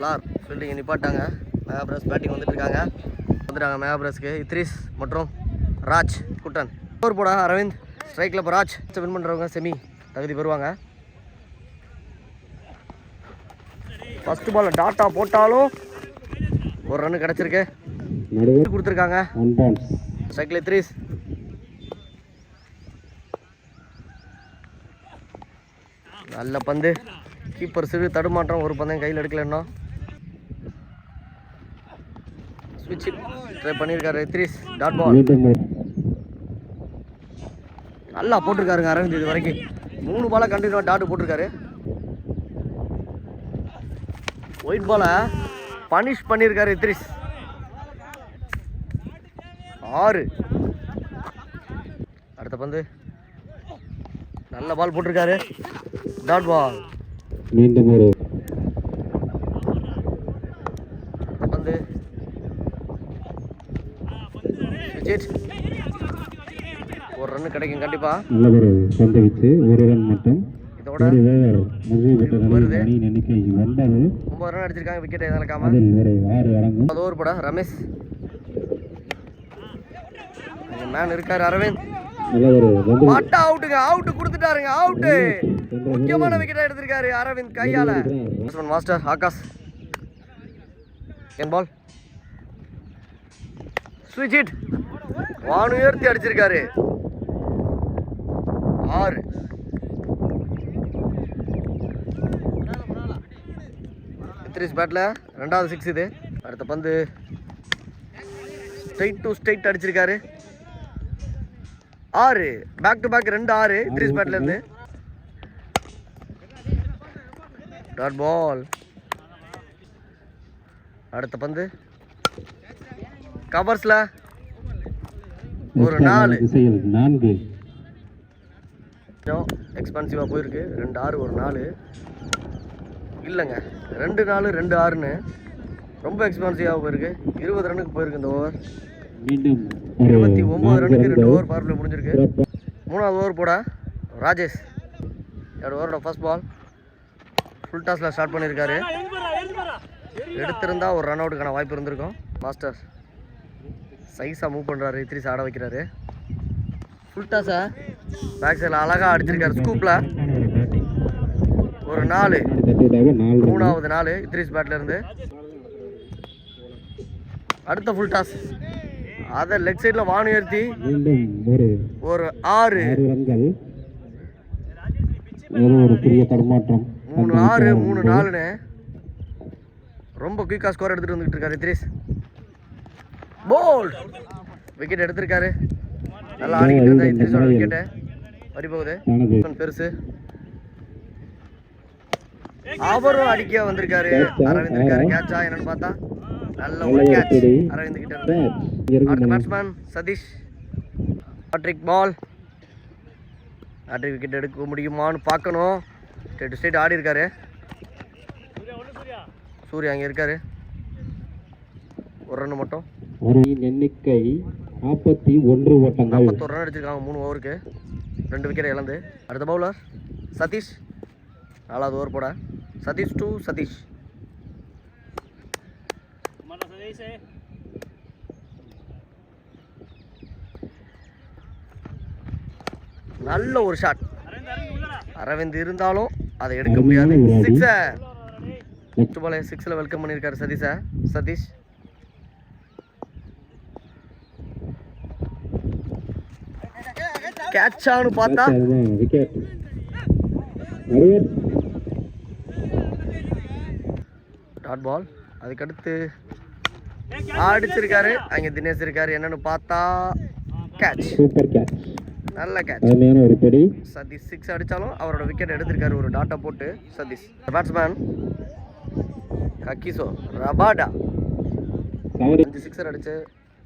Flower fielding நிப்பாட்டாங்க. Mega press batting வந்துட்டாங்க mega பிரஸ்க்கு இத்ரிஸ் மற்றும் ராஜ் குட்டன். ஓவர் போட அரவிந்த் ஸ்ட்ரைக்கில். இப்போ ராஜ் வின் பண்ணுறவங்க செமி தகுதி பெறுவாங்க. ஃபர்ஸ்ட் பால் டாட்டா போட்டாலும் ஒரு ரன் கிடச்சிருக்கு, கொடுத்துருக்காங்க. ஸ்ட்ரைக்கில் இத்ரிஸ். நல்ல பந்து. கீப்பர் சிறு தடுமாற்றம், ஒரு பந்தயம் கையில் எடுக்கல. இன்னும் ஸ்விட்ச் ட்ரை பண்ணியிருக்காரு இத்ரிஸ். டாட் பால் நல்லா போட்டிருக்காருங்க அரவிந்த். இது வரைக்கும் 3 பாலை கண்டினியூவாக டாட் போட்டிருக்காரு. ஒயிட் பாலை பனிஷ் பண்ணியிருக்காரு இத்ரிஸ். 6. அடுத்த பந்து நல்ல பால் போட்டிருக்காரு. Dot ball. மீண்டும் ஒரு பந்து விக்கெட். ஒரு ரன் கிடைக்கும் கண்டிப்பா. நல்ல ஒரு பந்து வச்சு ஒரு ரன் மட்டும். இதோட 9 ரன் அடிச்சிருக்காங்க. விக்கெட் இழக்காம. அது ஓவர் போட ரமேஷ். மேன் இருக்காரு அரவிந்த். அவுட் கொடுத்துட்டாருங்க. அவுட். முக்கியமான விக்கெட் எடுத்திருக்காரு அரவிந்த் கையால. மாஸ்டர் ஆகாஷ். பால் ஸ்விட்ச் ஹிட். வான் உயர்த்தி அடிச்சிருக்காரு. 6. இத்ரிஸ் பேட்ல 2வது 6 இது. அடுத்த பந்து ஸ்ட்ரைட் டு ஸ்ட்ரைட் அடிச்சிருக்காரு. 6. பேக் டு பேக் 2 6 இத்ரிஸ் பேட்ல இருந்து. Dot ball. அடுத்த பந்து கவர்ஸ்ல ஒரு 4. எக்ஸ்பென்சிவா போயிருக்கு. 2 6 ஒரு 4 இல்லைங்க. 2 4 2 6ன்னு ரொம்ப எக்ஸ்பென்சிவாக போயிருக்கு. 20 ரன்னுக்கு போயிருக்கு இந்த ஓவர். 29 ரன்னுக்கு 2 ஓவர் பவர் பிளே முடிஞ்சிருக்கு. 3வது ஓவர் போட ராஜேஷ். 2 ஓவரோட ஃபர்ஸ்ட் பால் ஃபுல் டாஸில் ஸ்டார்ட் பண்ணியிருக்காரு. எடுத்திருந்தா ஒரு ரன் அவுட்டுக்கான வாய்ப்பு இருந்திருக்கும். மாஸ்டர் சைஸாக மூவ் பண்ணுறாரு. இத்ரிஸ் ஆட வைக்கிறாரு. ஃபுல் டாஸை பேக் சைடில் அழகாக அடிச்சிருக்காரு. ஸ்கூப்பில் ஒரு 4. 3வது 4 இத்ரிஸ் பேட்ல இருந்து. அடுத்த ஃபுல் டாஸ் அதை லெக் சைடில் வான் உயர்த்தி ஒரு 6. 3 6 3 4ன்னு ரொம்ப குயிக்காக ஸ்கோர் எடுத்துகிட்டு வந்துட்டு இருக்காரு இத்ரிஸ். போல்ட் விக்கெட் எடுத்திருக்காரு. நல்லா ஆடிக்கிட்டு இருந்தா இத்ரிஸோட விக்கெட்டை பறி போகுது. பெருசு. அவரும் அடிக்க வந்திருக்காரு. அரவிந்த் இருக்காரு. கேட்சா என்னன்னு பார்த்தா நல்ல ஒரு கேட்ச் அரவிந்த் கிட்ட இருந்து. அடுத்த பேட்ஸ்மேன் சதீஷ். பேட்ரிக் பால். பேட்ரிக் விக்கெட் எடுக்க முடியுமான்னு பார்க்கணும். ஸ்ட்ரைட் ஆடி இருக்காரு. சூர்யா அங்கே இருக்காரு. ஒரு ரன் மட்டும். எண்ணிக்கை 41 ஓட்டங்கள். 41 ரன் அடிச்சிருக்காங்க 3 ஓவருக்கு. 2 விக்கெட் இழந்து. அடுத்த பவுலர் சதீஷ். 4வது ஓவர் போட சதீஷ் டு சதீஷ். நல்ல ஒரு ஷாட். அரவிந்த் இருந்தாலும் அதை எடுக்க முடியாது. 6 பால் 6ல வெல்கம் பண்ணியிருக்காரு சதீஷ். கேட்சான்னு பார்த்தா டாட் பால். அதுக்கடுத்து அடிச்சிருக்காரு. அங்கே தினேஷ் இருக்காரு. என்னன்னு பார்த்தா கேட்ச். நல்ல கேட்ச். சதீஷ் 6 அடித்தாலும் அவரோட விக்கெட் எடுத்திருக்காரு. ஒரு டாட்டா போட்டு சதீஷ். பேட்ஸ்மேன் கக்கிசோ ரபாடா 5 6 அடிச்சு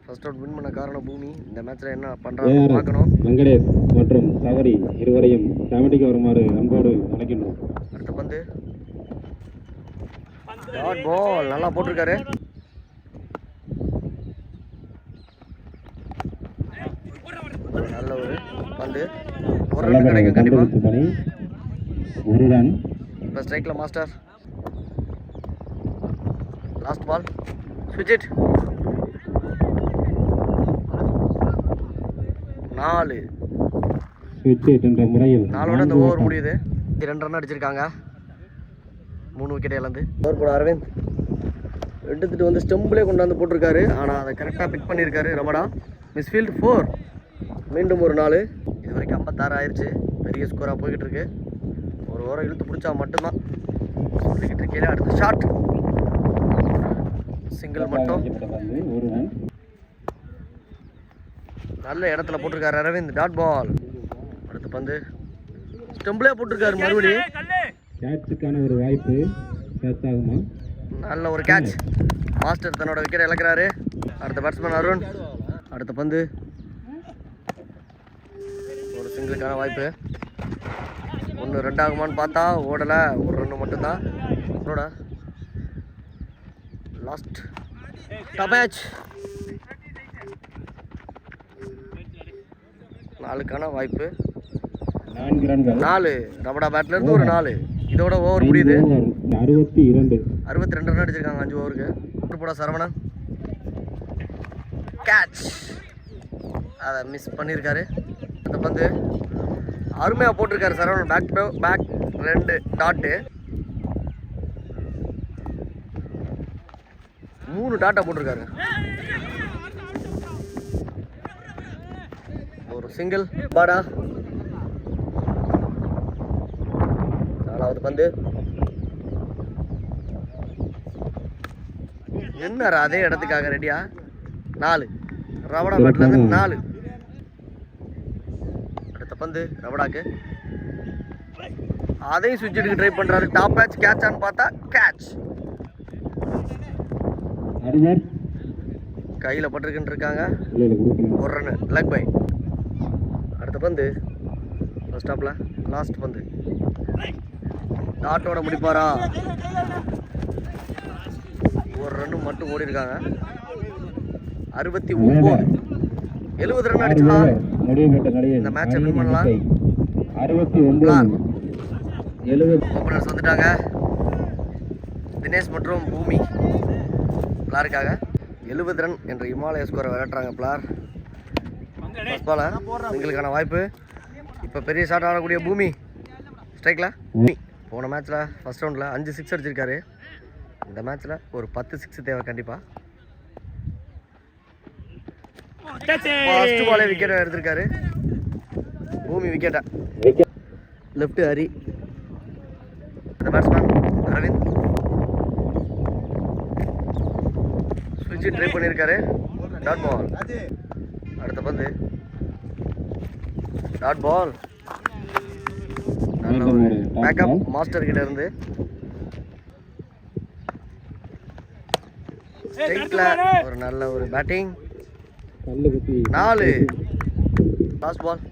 ஃபர்ஸ்ட் அவுட் வின் பண்ண காரணம் பூமி. இந்த மேட்ச்ல என்ன பண்றாங்க பார்க்கணும். வெங்கடேஷ் மற்றும் சவரி இருவரையும் கமிட்டிக்கு வருமாறு அன்போடு அழைக்கின்றோம். அடுத்த பந்து டாட் பால் நல்லா போட்டிருக்காரு. நல்ல ஒரு பந்து. ஒரு ரன் கிடைக்கும் கண்டிப்பா. ஒரு ரன். இப்போ ஸ்ட்ரைக்ல மாஸ்டர் லாஸ்ட் பால் ஸ்விட்ச் இட் 4 ஸ்விட்ச் என்ற முறையில் 4ஓட அந்த ஓவர் முடியுது. 2 ரன் அடிச்சிருக்காங்க. 3 விக்கெட் இழந்து. ஓவர் போட அரவிந்த் எடுத்துட்டு வந்து ஸ்டெம்பிலே கொண்டாந்து போட்டிருக்காரு. ஆனால் அதை கரெக்டாக பிக் பண்ணியிருக்காரு ரமடா. மிஸ்ஃபீல்டு 4. மீண்டும் ஒரு 4. இது வரைக்கும் 56 ஆயிடுச்சு. பெரிய ஸ்கோராக போய்கிட்டு இருக்கு. ஒரு ஓவரை இழுத்து பிடிச்சா மட்டும்தான் சொல்லிக்கிட்டு இருக்கீங்க. அடுத்த ஷாட் சிங்கிள் மட்டும். நல்ல இடத்துல போட்டிருக்காரு அரவிந்த். Dot ball. அடுத்த பந்து ஸ்டெம்பிளே போட்டிருக்காரு மறுபடியும். கேட்சுக்கான ஒரு வாய்ப்பு. கேட்ச் ஆகுமா? நல்ல ஒரு கேட்ச். மாஸ்டர் தன்னோட விக்கெட் இழக்கிறாரு. அடுத்த பேட்ஸ்மேன் அருண். அடுத்த பந்து ஒரு சிங்கிளுக்கான வாய்ப்பு. 1-2 ஆகுமான்னு பார்த்தா ஓடலை. ஒரு ரன்னு மட்டும்தான். லாஸ்ட் டாப் மேட்ச் 4க்கான வாய்ப்பு. 4 ரமடா பேட்ல இருந்து ஒரு 4. இதோட ஓவர் முடியுது. 62 ரன் அடிச்சிருக்காங்க 5 ஓவருக்கு. போட சரவணன் கேட்ச். அதை மிஸ் பண்ணியிருக்காரு. அந்த பந்து அருமையாக போட்டிருக்காரு Saravanan. Back to back 2 dot. 3 டாட்டா போட்டிருக்காரு. ஒரு சிங்கிள் பாடா. 4வது பந்து என்ன அதே இடத்துக்காக ரெடியா. 4 ரவடா பேட்ல இருந்து 4. அடுத்த பந்து ரவடாக்கு. அதையும் சுவிட்ச் எடுக்க ட்ரை பண்றாரு. டாப் மேட்ச் கேட்ச் ஆன்னு பார்த்தா கேட்ச். கையில பட்டிருக்குன்னு இருக்காங்க. ஒரு ரன் லக் பை. அடுத்த பந்து ஃபர்ஸ்ட் ஸ்டாப்ல லாஸ்ட் பந்து டாட்டோட முடிப்பாரா? ஒரு ரன்னு மட்டும் ஓடி இருக்காங்க. 69. 70 ரன் அடிச்சா இந்த மேட்சை வின் பண்ணலாம். 69. ஓப்பனர்ஸ் வந்துட்டாங்க. தினேஷ் மற்றும் பூமி பிளாருக்காக 70 ரன் என்ற இமாலய ஸ்கோரை விளையாடுறாங்க பிளார். ஃபர்ஸ்ட் பால எங்களுக்கான வாய்ப்பு. இப்போ பெரிய ஷாட் ஆடக்கூடிய பூமி ஸ்ட்ரைக்கில். போன மேட்ச்சில் ஃபர்ஸ்ட் ரவுண்டில் 5 6 அடிச்சிருக்காரு. இந்த மேட்ச்சில் ஒரு 10 6 தேவை கண்டிப்பாக. ஃபர்ஸ்ட் பாலே விக்கெட்டை எடுத்திருக்காரு பூமி. விக்கெட்டை லெஃப்ட் ஹரி. இந்த பேட்ஸ்மேன் அரவிந்த் ஸ்விட்ச் ட்ரை பண்ணியிருக்காரு. Dot ball. அடுத்த பந்து டாட் பால். நல்ல ஒரு பேக்கப் மாஸ்டர் கிட்ட இருந்து. ஸ்ட்ரைட்ல ஒரு நல்ல ஒரு batting. 4 last ball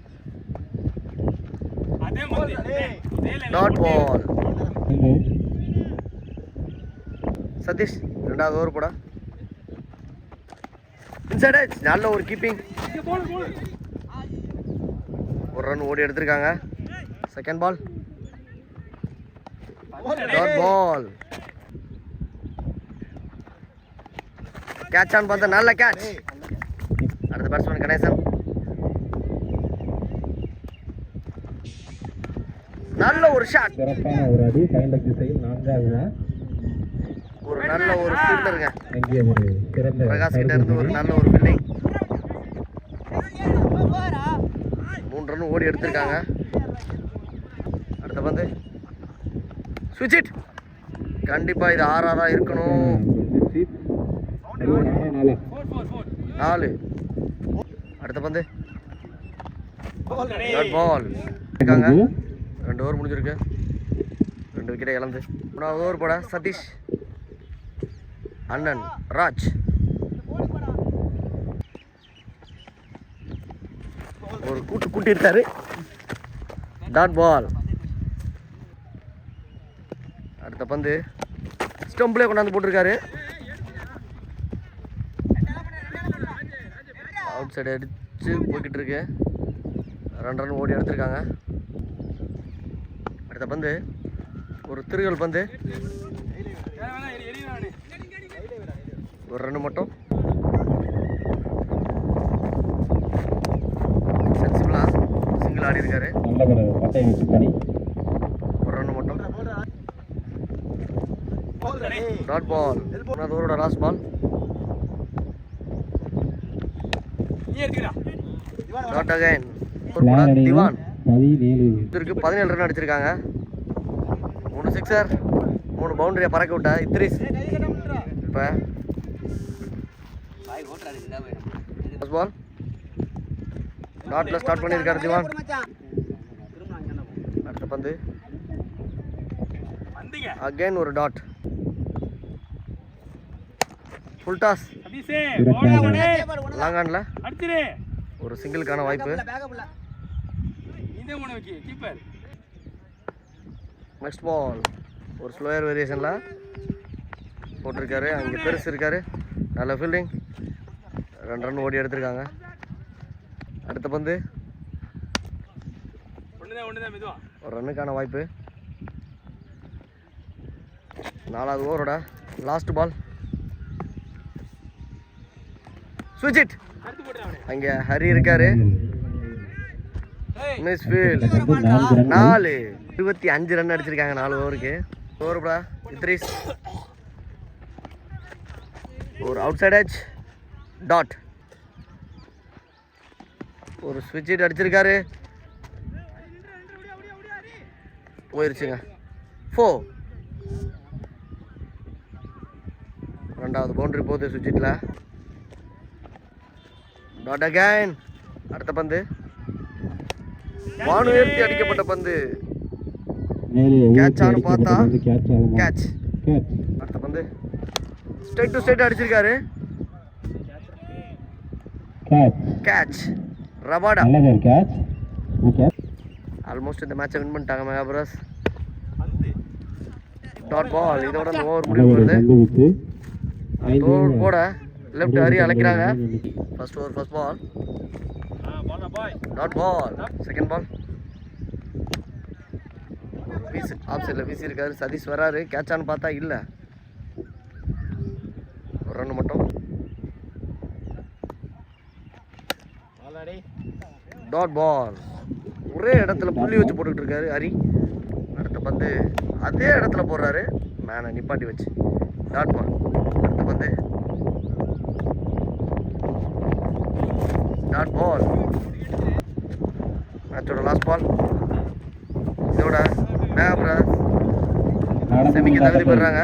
dot ball. Sathish 2வது ஓவர் போட. Inside edge. நல்ல ஒரு கீப்பிங். ஒரு ரன் ஓடி எடுத்திருக்காங்க. Second ball dot ball. Catch ஆன் பார்த்தா நல்ல கேட்ச். அடுத்த பேட்ஸ்மேன் கணேசன். நல்ல ஒரு ஷாட். ஒரு நல்ல ஒரு ஃபீல்டருங்க பிரகாஷ் கிட்ட இருந்து ஒரு நல்ல ஒரு ஃபீல்டிங். 3 ரன் ஓடி எடுத்திருக்காங்க. அடுத்த பந்து ஸ்விட்ச் இட். கண்டிப்பாக இது 6ஆக தான் இருக்கணும். 4. அடுத்த பந்து டாட் பால். இருக்காங்க. 2 ஓவர் முடிஞ்சிருக்கு. 2 விக்கெட்டை இழந்து. 3வது ஓவர் போட சதீஷ் அண்ணன் ராஜ். ஒரு கூட்டியிருக்காரு. Dot ball. அடுத்த பந்து ஸ்டம்பிளே கொண்டாந்து போட்டிருக்காரு. அவுட் சைடு அடிச்சு போய்கிட்டு இருக்கு. 2 ரன் ஓடி எடுத்திருக்காங்க. அடுத்த பந்து ஒரு திருகல் பந்து ஒரு ரன் மட்டும். சென்சிபிளா சிங்கிள் ஆடி இருக்காரு. நல்ல ஒரு பட்டை வச்சு பணி. ஒரு ரன் மட்டும். Dot ball. ஓவரோட last ball. Dot again. Diwan 17 run அடிச்சிருக்காங்க. 3 சிக்ஸர் 3 பவுண்டரியை பறக்க விட்டா இத்ரிஸ். இப்போ ஃபர்ஸ்ட் பால் டாட்ல ஸ்டார்ட் பண்ணியிருக்காரு திவான். அடுத்த பந்து அகைன் ஒரு டாட். Full toss. லாங் ஆன்ல ஒரு சிங்கிளுக்கான வாய்ப்பு. நெக்ஸ்ட் பால் ஒரு ஸ்லோயர் வேரியேஷனில் போட்டிருக்காரு. அங்கே பெருசு இருக்காரு. நல்ல ஃபீல்டிங். 2 ரன் ஓடி எடுத்திருக்காங்க. அடுத்த பந்து ஒரு ரன்னுக்கான வாய்ப்பு. 4வது ஓவரோட லாஸ்ட் பால். ஸ்விட்ச் இட். அங்கே ஹரி இருக்காரு. Miss field. 4 25 ரன் அடிச்சிருக்காங்க 4 ஓவருக்கு. ஓவர்பா இத்ரிஸ். ஒரு அவுட் சைட் எட்ஜ் டாட். ஒரு ஸ்விட்ச் இட் அடிச்சிருக்காரு. போயிருச்சுங்க. 4. 2வது பவுண்டரி போகுது ஸ்விட்ச் இட்ல. Dot again. அடுத்த பந்து வான் உயர்த்தி அடிக்கப்பட்ட பந்து. கேட்ச் ஆனு பார்த்தா கேட்ச். அடுத்த பந்து ஸ்ட்ரைட் டு ஸ்ட்ரைட் அடிச்சிருக்காரு. கேட்ச். ரபாடா. ஆல்மோஸ்ட் இந்த மேட்சை வின் பண்ணிட்டாங்க மெகா பிரதர்ஸ். Dot ball. இதோட அந்த ஓவர் முடிவு வருது. ஓவர் போட லெஃப்ட் ஹரி அழைக்கிறாங்க. First over first ball. Dot ball. Second ball வீசி ஆஃப் சைடில் வீசி இருக்காரு. சதீஷ் வராரு. கேட்சான்னு பார்த்தா இல்லை. ஒரு ரன் மட்டும். Dot ball. ஒரே இடத்துல புள்ளி வச்சு போட்டுக்கிட்டு இருக்காரு ஹரி. அடுத்த பந்து அதே இடத்துல போடுறாரு. மேனை நிப்பாட்டி வச்சு. Dot ball. அடுத்த பந்து டாட் பால். மேட்சோட லாஸ்ட் பால். இதோட செமிக்கு தகுதி பெறாங்க.